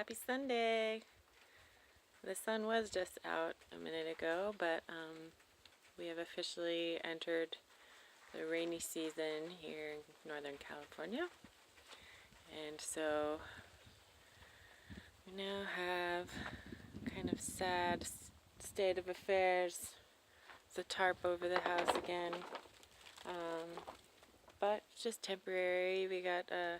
Happy Sunday. The sun was just out a minute ago, but we have officially entered the rainy season here in Northern California. And so we now have kind of sad state of affairs. The tarp over the house again. But just temporary. We got a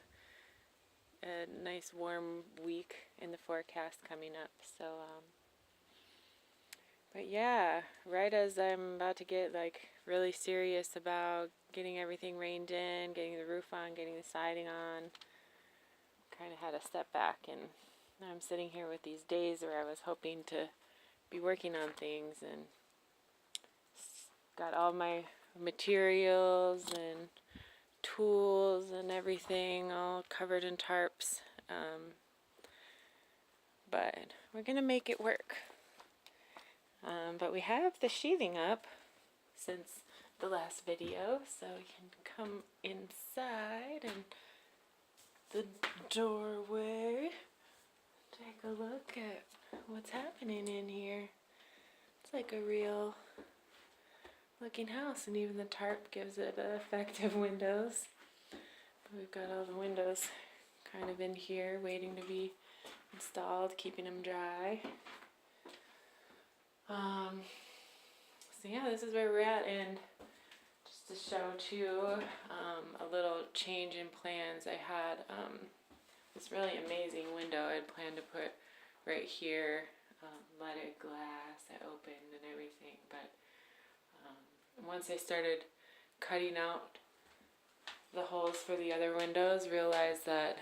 nice warm week in the forecast coming up. So, but yeah, right as I'm about to get like really serious about getting everything rained in, getting the roof on, getting the siding on, kind of had a step back, and now I'm sitting here with these days where I was hoping to be working on things and got all my materials and tools and everything all covered in tarps, but we're gonna make it work. But we have the sheathing up since the last video, so we can come inside and the doorway, take a look at what's happening in here. It's like a real looking house, and even the tarp gives it effective windows. But we've got all the windows kind of in here waiting to be installed, keeping them dry. So yeah, this is where we're at, and just to show too a little change in plans. I had this really amazing window I had planned to put right here, leaded glass, I opened and everything, but once I started cutting out the holes for the other windows, realized that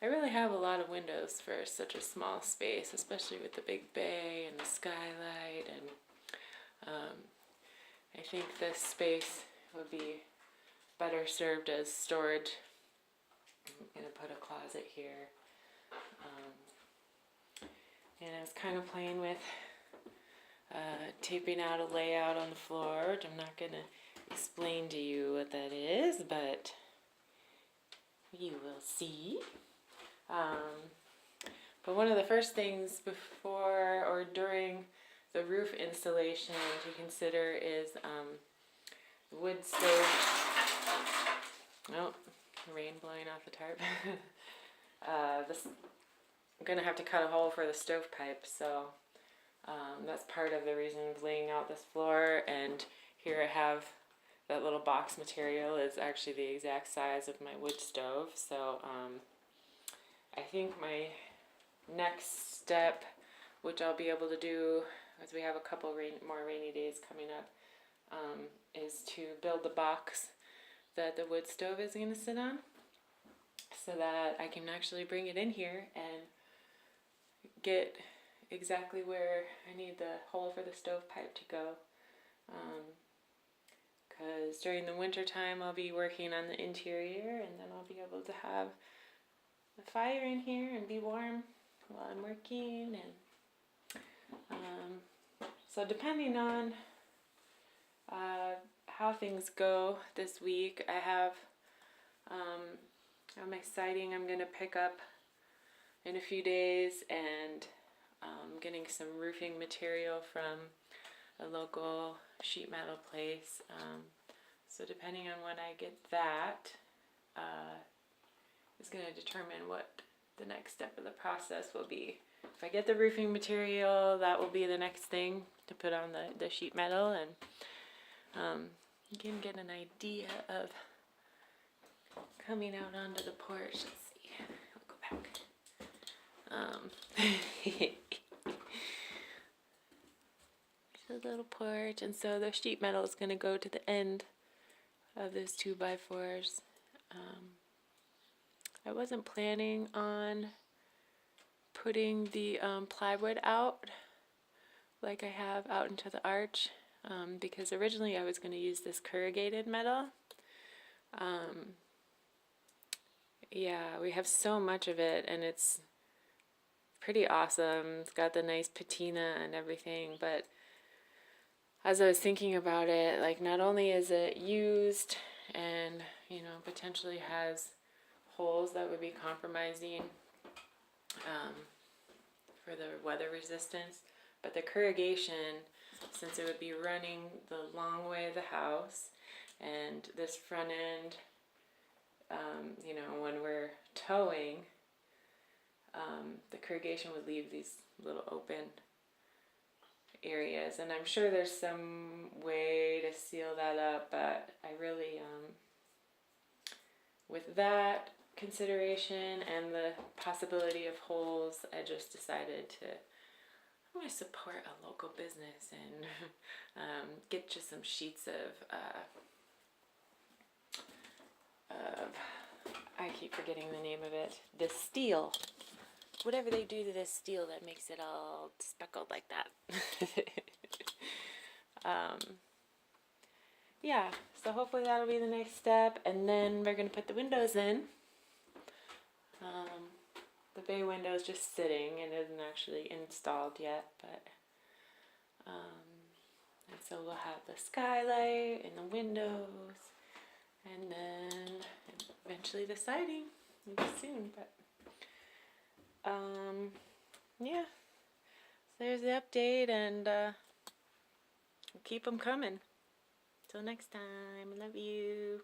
I really have a lot of windows for such a small space, especially with the big bay and the skylight, and I think this space would be better served as storage. I'm going to put a closet here, and I was kind of playing with taping out a layout on the floor, which I'm not going to explain to you what that is, but you will see. But one of the first things before or during the roof installation to consider is wood stove. Oh, rain blowing off the tarp. I'm going to have to cut a hole for the stovepipe, so that's part of the reason of laying out this floor. And here I have that little box material is actually the exact size of my wood stove. So I think my next step, which I'll be able to do as we have a couple more rainy days coming up, is to build the box that the wood stove is going to sit on, so that I can actually bring it in here and get exactly where I need the hole for the stovepipe to go. Because during the winter time I'll be working on the interior, and then I'll be able to have a fire in here and be warm while I'm working. And so depending on how things go this week, I have on my siding I'm going to pick up in a few days, and getting some roofing material from a local sheet metal place. So depending on when I get that is going to determine what the next step of the process will be. If I get the roofing material, that will be the next thing to put on the sheet metal, and you can get an idea of coming out onto the porch. Let's see, I'll go back. The little porch, and so the sheet metal is going to go to the end of those 2x4s. I wasn't planning on putting the plywood out like I have out into the arch, because originally I was going to use this corrugated metal. Yeah, we have so much of it, and it's pretty awesome. It's got the nice patina and everything, but as I was thinking about it, like, not only is it used and, potentially has holes that would be compromising for the weather resistance. But the corrugation, since it would be running the long way of the house, and this front end, you know, when we're towing, the corrugation would leave these little open areas, and I'm sure there's some way to seal that up, but I really, with that consideration and the possibility of holes, I just decided to, I'm going to support a local business and get just some sheets of, I keep forgetting the name of it, the steel. Whatever they do to this steel that makes it all speckled like that. Yeah, so hopefully that'll be the next step, and then we're going to put the windows in. The bay window is just sitting and isn't actually installed yet, but and so we'll have the skylight and the windows, and then eventually the siding, maybe soon, but yeah, so there's the update, and we'll keep them coming. Till next time, love you.